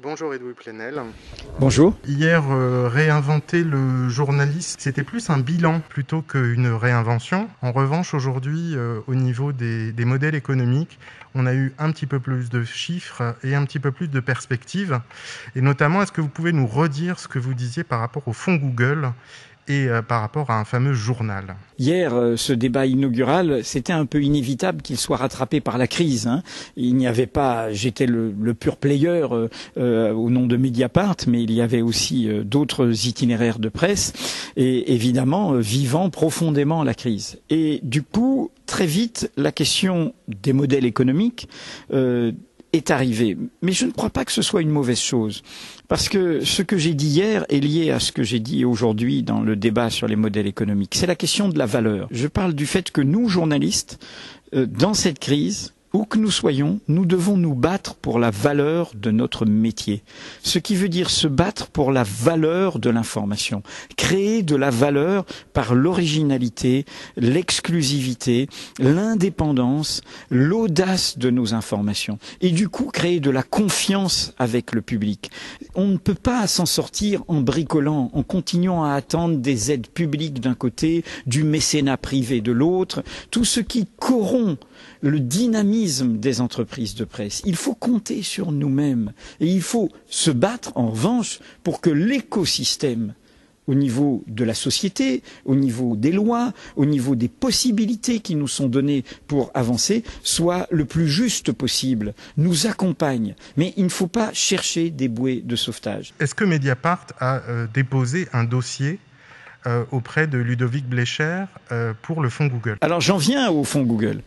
Bonjour Edoui Plenel. Bonjour. Hier, réinventer le journaliste, c'était plus un bilan plutôt qu'une réinvention. En revanche, aujourd'hui, au niveau des modèles économiques, on a eu un petit peu plus de chiffres et un petit peu plus de perspectives. Et notamment, est-ce que vous pouvez nous redire ce que vous disiez par rapport au fonds Google et par rapport à un fameux journal? Hier, ce débat inaugural, c'était un peu inévitable qu'il soit rattrapé par la crise. Il n'y avait pas, j'étais le pur player au nom de Mediapart, mais il y avait aussi d'autres itinéraires de presse, et évidemment vivant profondément la crise. Et du coup, très vite, la question des modèles économiques est arrivée. Mais je ne crois pas que ce soit une mauvaise chose. Parce que ce que j'ai dit hier est lié à ce que j'ai dit aujourd'hui dans le débat sur les modèles économiques. C'est la question de la valeur. Je parle du fait que nous, journalistes, dans cette crise, où que nous soyons, nous devons nous battre pour la valeur de notre métier. Ce qui veut dire se battre pour la valeur de l'information. Créer de la valeur par l'originalité, l'exclusivité, l'indépendance, l'audace de nos informations. Et du coup, créer de la confiance avec le public. On ne peut pas s'en sortir en bricolant, en continuant à attendre des aides publiques d'un côté, du mécénat privé de l'autre, tout ce qui corrompt le dynamisme des entreprises de presse. Il faut compter sur nous-mêmes et il faut se battre en revanche pour que l'écosystème au niveau de la société, au niveau des lois, au niveau des possibilités qui nous sont données pour avancer, soit le plus juste possible, nous accompagne. Mais il ne faut pas chercher des bouées de sauvetage. Est-ce que Mediapart a déposé un dossier auprès de Ludovic Blécher pour le fonds Google? Alors j'en viens au fonds Google.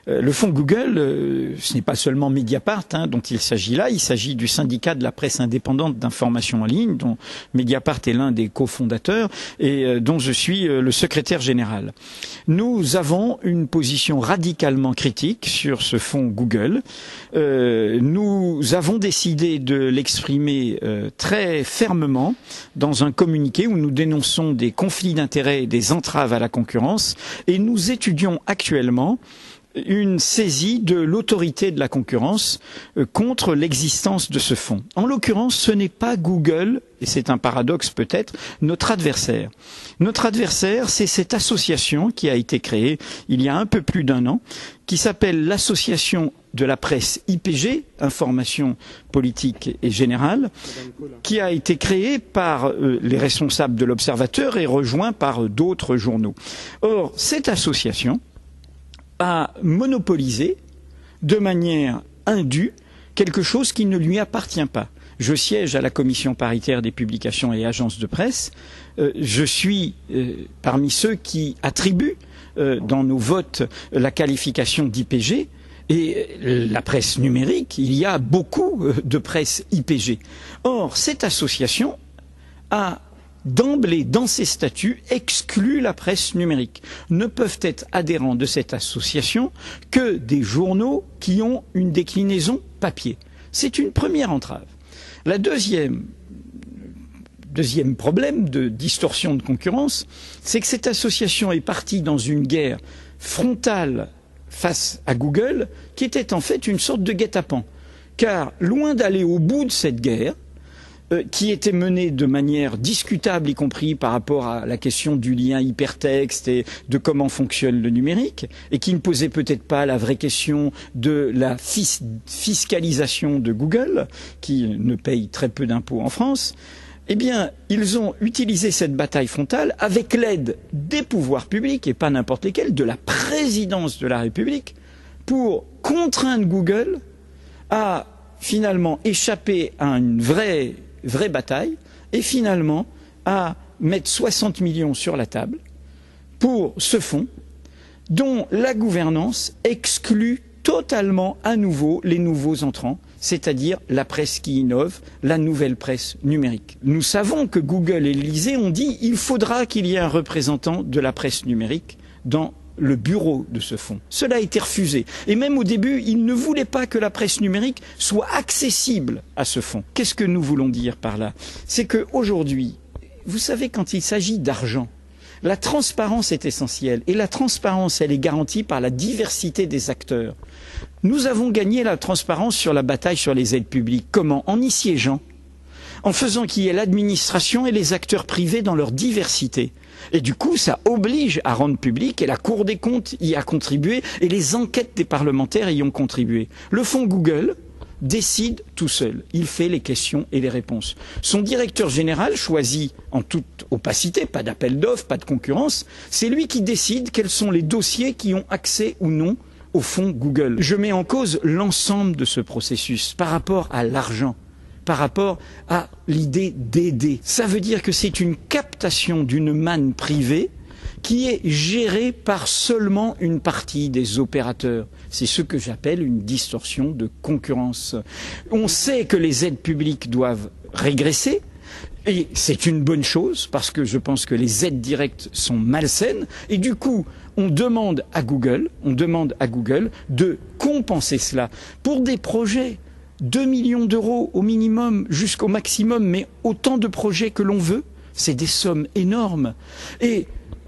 Le fonds Google, ce n'est pas seulement Mediapart dont il s'agit là, il s'agit du syndicat de la presse indépendante d'information en ligne, dont Mediapart est l'un des cofondateurs et dont je suis le secrétaire général. Nous avons une position radicalement critique sur ce fonds Google. Nous avons décidé de l'exprimer très fermement dans un communiqué où nous dénonçons des conflits d'intérêts et des entraves à la concurrence et nous étudions actuellement une saisie de l'autorité de la concurrence contre l'existence de ce fonds. En l'occurrence, ce n'est pas Google, et c'est un paradoxe peut-être, notre adversaire. Notre adversaire, c'est cette association qui a été créée il y a un peu plus d'un an, qui s'appelle l'Association de la presse IPG, Information Politique et Générale, qui a été créée par les responsables de l'Observateur et rejoint par d'autres journaux. Or, cette association a monopolisé de manière indue quelque chose qui ne lui appartient pas. Je siège à la commission paritaire des publications et agences de presse. Je suis parmi ceux qui attribuent dans nos votes la qualification d'IPG. Et la presse numérique, il y a beaucoup de presse IPG. Or, cette association a d'emblée, dans ses statuts, exclut la presse numérique. Ne peuvent être adhérents de cette association que des journaux qui ont une déclinaison papier. C'est une première entrave. La deuxième problème de distorsion de concurrence, c'est que cette association est partie dans une guerre frontale face à Google, qui était en fait une sorte de guet-apens. Car, loin d'aller au bout de cette guerre, qui était menée de manière discutable, y compris par rapport à la question du lien hypertexte et de comment fonctionne le numérique, et qui ne posait peut-être pas la vraie question de la fiscalisation de Google, qui ne paye très peu d'impôts en France, eh bien, ils ont utilisé cette bataille frontale avec l'aide des pouvoirs publics, et pas n'importe lesquels, de la présidence de la République, pour contraindre Google à finalement échapper à une vraie bataille et finalement à mettre 60 millions sur la table pour ce fonds dont la gouvernance exclut totalement à nouveau les nouveaux entrants, c'est-à-dire la presse qui innove, la nouvelle presse numérique. Nous savons que Google et l'Élysée ont dit qu'il faudra qu'il y ait un représentant de la presse numérique dans le bureau de ce fonds. Cela a été refusé. Et même au début, ils ne voulaient pas que la presse numérique soit accessible à ce fonds. Qu'est-ce que nous voulons dire par là? C'est qu'aujourd'hui, vous savez, quand il s'agit d'argent, la transparence est essentielle. Et la transparence, elle est garantie par la diversité des acteurs. Nous avons gagné la transparence sur la bataille sur les aides publiques. Comment? En y siégeant, en faisant qu'il y ait l'administration et les acteurs privés dans leur diversité. Et du coup, ça oblige à rendre public, et la Cour des comptes y a contribué, et les enquêtes des parlementaires y ont contribué. Le fonds Google décide tout seul. Il fait les questions et les réponses. Son directeur général, choisi en toute opacité, pas d'appel d'offres, pas de concurrence, c'est lui qui décide quels sont les dossiers qui ont accès ou non au fonds Google. Je mets en cause l'ensemble de ce processus par rapport à l'argent, par rapport à l'idée d'aider. Ça veut dire que c'est une captation d'une manne privée qui est gérée par seulement une partie des opérateurs. C'est ce que j'appelle une distorsion de concurrence. On sait que les aides publiques doivent régresser, et c'est une bonne chose, parce que je pense que les aides directes sont malsaines, et du coup, on demande à Google de compenser cela pour des projets 2 millions d'euros au minimum jusqu'au maximum, mais autant de projets que l'on veut, c'est des sommes énormes. Et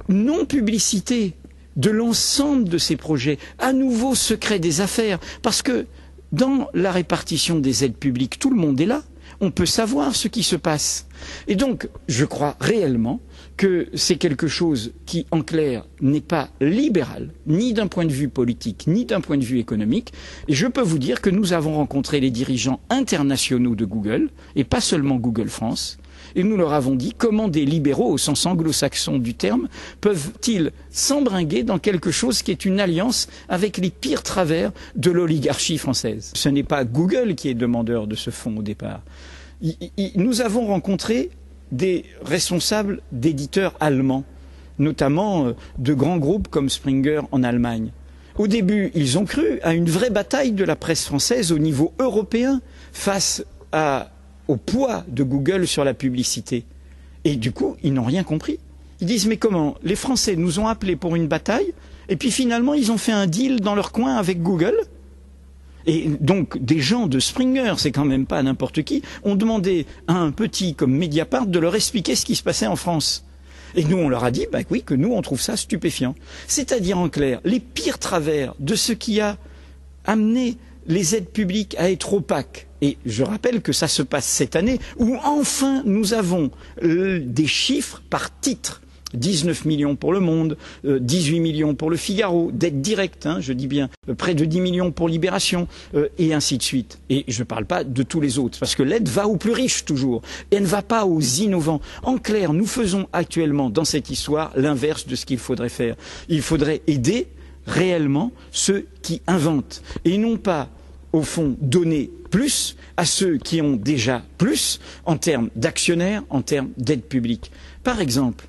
non-publicité de l'ensemble de ces projets, à nouveau secret des affaires, parce que dans la répartition des aides publiques, tout le monde est là, on peut savoir ce qui se passe. Et donc, je crois réellement que c'est quelque chose qui, en clair, n'est pas libéral, ni d'un point de vue politique, ni d'un point de vue économique. Et je peux vous dire que nous avons rencontré les dirigeants internationaux de Google, et pas seulement Google France, et nous leur avons dit comment des libéraux, au sens anglo-saxon du terme, peuvent-ils s'embringuer dans quelque chose qui est une alliance avec les pires travers de l'oligarchie française. Ce n'est pas Google qui est demandeur de ce fonds au départ. Nous avons rencontré des responsables d'éditeurs allemands, notamment de grands groupes comme Springer en Allemagne. Au début, ils ont cru à une vraie bataille de la presse française au niveau européen face au poids de Google sur la publicité. Et du coup, ils n'ont rien compris. Ils disent, mais comment? Les Français nous ont appelés pour une bataille, et puis finalement, ils ont fait un deal dans leur coin avec Google. Et donc, des gens de Springer, c'est quand même pas n'importe qui, ont demandé à un petit comme Mediapart de leur expliquer ce qui se passait en France. Et nous, on leur a dit, bah oui, que nous, on trouve ça stupéfiant. C'est-à-dire, en clair, les pires travers de ce qui a amené les aides publiques à être opaques. Et je rappelle que ça se passe cette année, où enfin nous avons des chiffres par titre. 19 millions pour Le Monde, 18 millions pour Le Figaro, d'aides directes, je dis bien, près de 10 millions pour Libération, et ainsi de suite. Et je ne parle pas de tous les autres, parce que l'aide va aux plus riches toujours, et elle ne va pas aux innovants. En clair, nous faisons actuellement dans cette histoire l'inverse de ce qu'il faudrait faire. Il faudrait aider réellement ceux qui inventent, et non pas, au fond, donner plus à ceux qui ont déjà plus en termes d'actionnaires, en termes d'aide publique. Par exemple,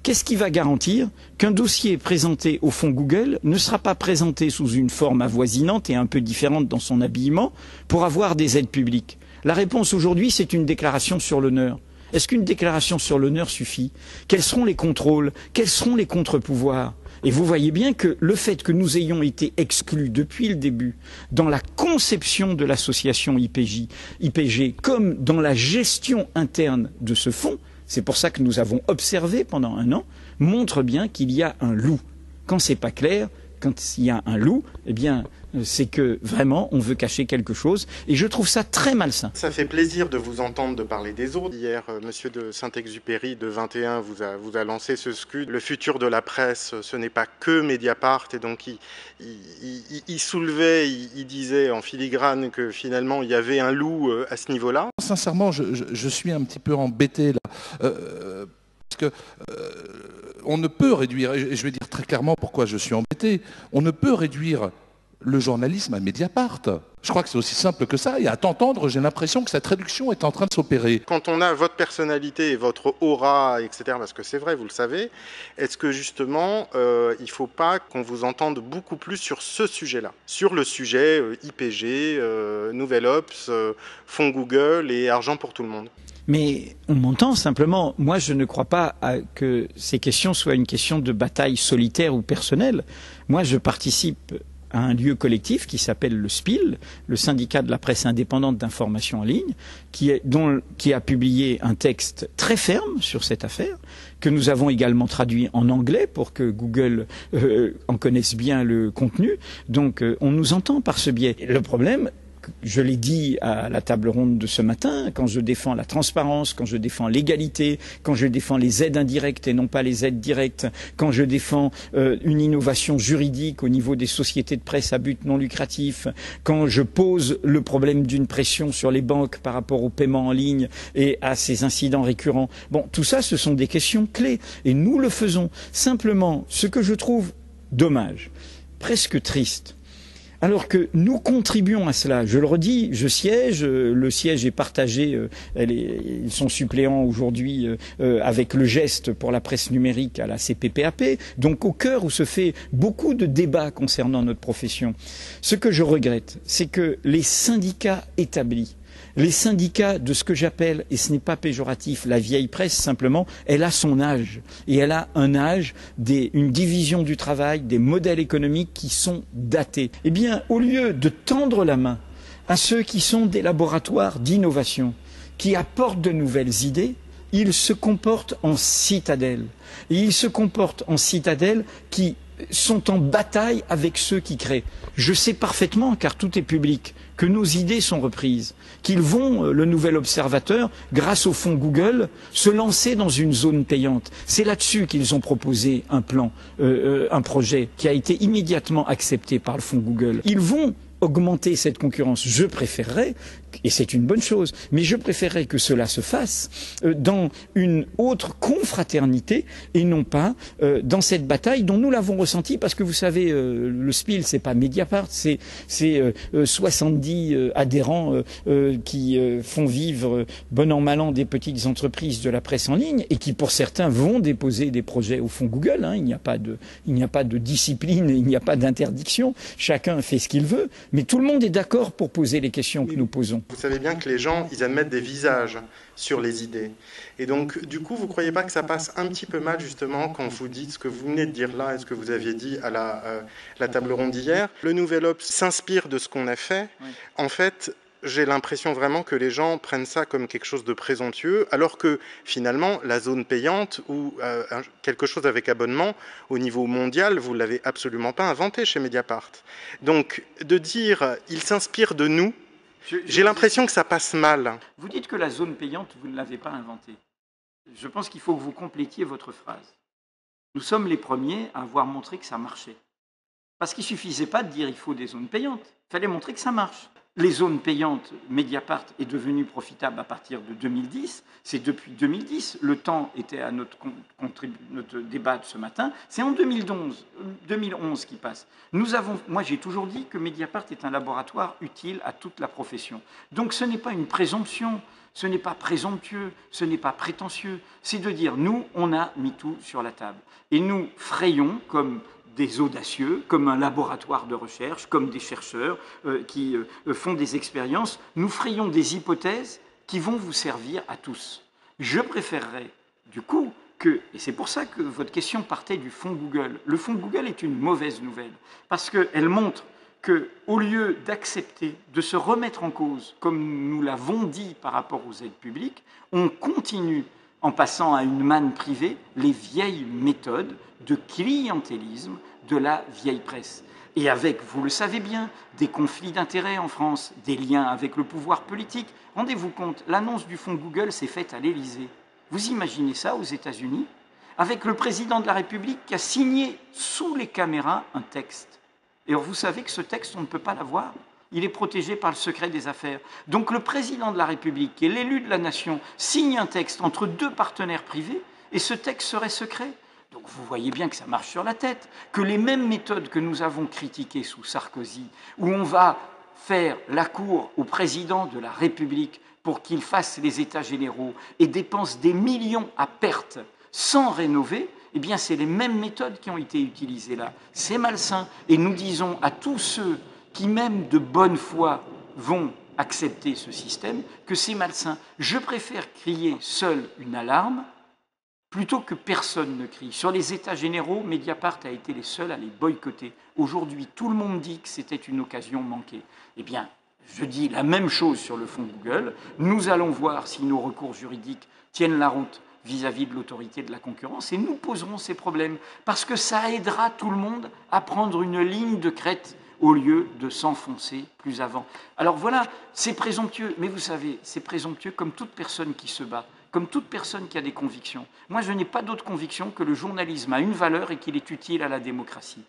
qu'est-ce qui va garantir qu'un dossier présenté au fonds Google ne sera pas présenté sous une forme avoisinante et un peu différente dans son habillement pour avoir des aides publiques? La réponse aujourd'hui, c'est une déclaration sur l'honneur. Est-ce qu'une déclaration sur l'honneur suffit? Quels seront les contrôles? Quels seront les contre-pouvoirs? Et vous voyez bien que le fait que nous ayons été exclus depuis le début dans la conception de l'association IPG comme dans la gestion interne de ce fonds, c'est pour ça que nous avons observé pendant un an, montre bien qu'il y a un loup. Quand c'est pas clair, quand il y a un loup, eh bien, c'est que vraiment on veut cacher quelque chose, et je trouve ça très malsain. Ça fait plaisir de vous entendre de parler des autres. Hier, monsieur de Saint-Exupéry de 21 vous a lancé ce scud. Le futur de la presse, ce n'est pas que Mediapart, et donc il soulevait, il disait en filigrane que finalement il y avait un loup à ce niveau-là. Sincèrement, je suis un petit peu embêté là. Parce que on ne peut réduire, et je vais dire très clairement pourquoi je suis embêté, on ne peut réduire le journalisme à Mediapart. Je crois que c'est aussi simple que ça, et à t'entendre, j'ai l'impression que cette réduction est en train de s'opérer. Quand on a votre personnalité et votre aura, etc., parce que c'est vrai, vous le savez, est-ce que justement, il ne faut pas qu'on vous entende beaucoup plus sur ce sujet-là, sur le sujet IPG, Nouvelle Ops, fonds Google et argent pour tout le monde? Mais on m'entend simplement. Moi, je ne crois pas que ces questions soient une question de bataille solitaire ou personnelle. Moi, je participe à un lieu collectif qui s'appelle le SPIL, le syndicat de la presse indépendante d'information en ligne, qui a publié un texte très ferme sur cette affaire, que nous avons également traduit en anglais pour que Google en connaisse bien le contenu. Donc on nous entend par ce biais. Le problème, je l'ai dit à la table ronde de ce matin, quand je défends la transparence, quand je défends l'égalité, quand je défends les aides indirectes et non pas les aides directes, quand je défends une innovation juridique au niveau des sociétés de presse à but non lucratif, quand je pose le problème d'une pression sur les banques par rapport au paiement en ligne et à ces incidents récurrents. Bon, tout ça, ce sont des questions clés et nous le faisons. Simplement, ce que je trouve dommage, presque triste, alors que nous contribuons à cela. Je le redis, je siège, le siège est partagé, ils sont suppléants aujourd'hui avec le geste pour la presse numérique à la CPPAP, donc au cœur où se fait beaucoup de débats concernant notre profession. Ce que je regrette, c'est que les syndicats établis, les syndicats de ce que j'appelle, et ce n'est pas péjoratif, la vieille presse simplement, elle a son âge. Et elle a un âge, une division du travail, des modèles économiques qui sont datés. Eh bien, au lieu de tendre la main à ceux qui sont des laboratoires d'innovation, qui apportent de nouvelles idées, ils se comportent en citadelles. Et ils se comportent en citadelles qui sont en bataille avec ceux qui créent. Je sais parfaitement, car tout est public, que nos idées sont reprises, qu'ils vont, le nouvel observateur, grâce au fonds Google, se lancer dans une zone payante. C'est là-dessus qu'ils ont proposé un plan, un projet qui a été immédiatement accepté par le fonds Google. Ils vont augmenter cette concurrence. Je préférerais, et c'est une bonne chose, mais je préférerais que cela se fasse dans une autre confraternité et non pas dans cette bataille dont nous l'avons ressenti, parce que vous savez, le SPIL, c'est pas Mediapart, c'est 70 adhérents qui font vivre bon an mal an des petites entreprises de la presse en ligne et qui, pour certains, vont déposer des projets au fonds Google. Hein. Il n'y a pas de discipline, il n'y a pas d'interdiction. Chacun fait ce qu'il veut. Mais tout le monde est d'accord pour poser les questions que nous posons. Vous savez bien que les gens, ils admettent des visages sur les idées. Et donc, du coup, vous ne croyez pas que ça passe un petit peu mal, justement, quand vous dites ce que vous venez de dire là et ce que vous aviez dit à la table ronde d'hier? Le Nouvel Obs s'inspire de ce qu'on a fait. Oui. En fait, j'ai l'impression vraiment que les gens prennent ça comme quelque chose de présomptueux, alors que finalement, la zone payante ou quelque chose avec abonnement, au niveau mondial, vous ne l'avez absolument pas inventé chez Mediapart. Donc, de dire « il s'inspire de nous », j'ai l'impression que ça passe mal. Vous dites que la zone payante, vous ne l'avez pas inventée. Je pense qu'il faut que vous complétiez votre phrase. Nous sommes les premiers à avoir montré que ça marchait. Parce qu'il ne suffisait pas de dire « il faut des zones payantes », il fallait montrer que ça marche. Les zones payantes, Mediapart est devenu profitable à partir de 2010. C'est depuis 2010. Le temps était à notre débat de ce matin. C'est en 2011 qui passe. Moi, j'ai toujours dit que Mediapart est un laboratoire utile à toute la profession. Donc, ce n'est pas une présomption, ce n'est pas présomptueux, ce n'est pas prétentieux. C'est de dire, nous, on a mis tout sur la table. Et nous frayons comme des audacieux, comme un laboratoire de recherche, comme des chercheurs qui font des expériences. Nous frayons des hypothèses qui vont vous servir à tous. Je préférerais, du coup, et c'est pour ça que votre question partait du fonds Google. Le fonds Google est une mauvaise nouvelle, parce qu'elle montre qu'au lieu d'accepter, de se remettre en cause, comme nous l'avons dit par rapport aux aides publiques, on continue, en passant à une manne privée, les vieilles méthodes de clientélisme de la vieille presse. Et avec, vous le savez bien, des conflits d'intérêts en France, des liens avec le pouvoir politique. Rendez-vous compte, l'annonce du fonds Google s'est faite à l'Élysée. Vous imaginez ça aux États-Unis? Avec le président de la République qui a signé sous les caméras un texte. Et vous savez que ce texte, on ne peut pas l'avoir. Il est protégé par le secret des affaires. Donc le président de la République, qui est l'élu de la nation, signe un texte entre deux partenaires privés, et ce texte serait secret. Donc vous voyez bien que ça marche sur la tête, que les mêmes méthodes que nous avons critiquées sous Sarkozy, où on va faire la cour au président de la République pour qu'il fasse les états généraux et dépense des millions à perte sans rénover, eh bien c'est les mêmes méthodes qui ont été utilisées là. C'est malsain. Et nous disons à tous ceux qui, même de bonne foi, vont accepter ce système, que c'est malsain. Je préfère crier seul une alarme plutôt que personne ne crie. Sur les états généraux, Mediapart a été les seuls à les boycotter. Aujourd'hui, tout le monde dit que c'était une occasion manquée. Eh bien, je dis la même chose sur le fonds Google. Nous allons voir si nos recours juridiques tiennent la route vis-à-vis de l'autorité de la concurrence et nous poserons ces problèmes parce que ça aidera tout le monde à prendre une ligne de crête au lieu de s'enfoncer plus avant. Alors voilà, c'est présomptueux, mais vous savez, c'est présomptueux comme toute personne qui se bat, comme toute personne qui a des convictions. Moi, je n'ai pas d'autre conviction que le journalisme a une valeur et qu'il est utile à la démocratie.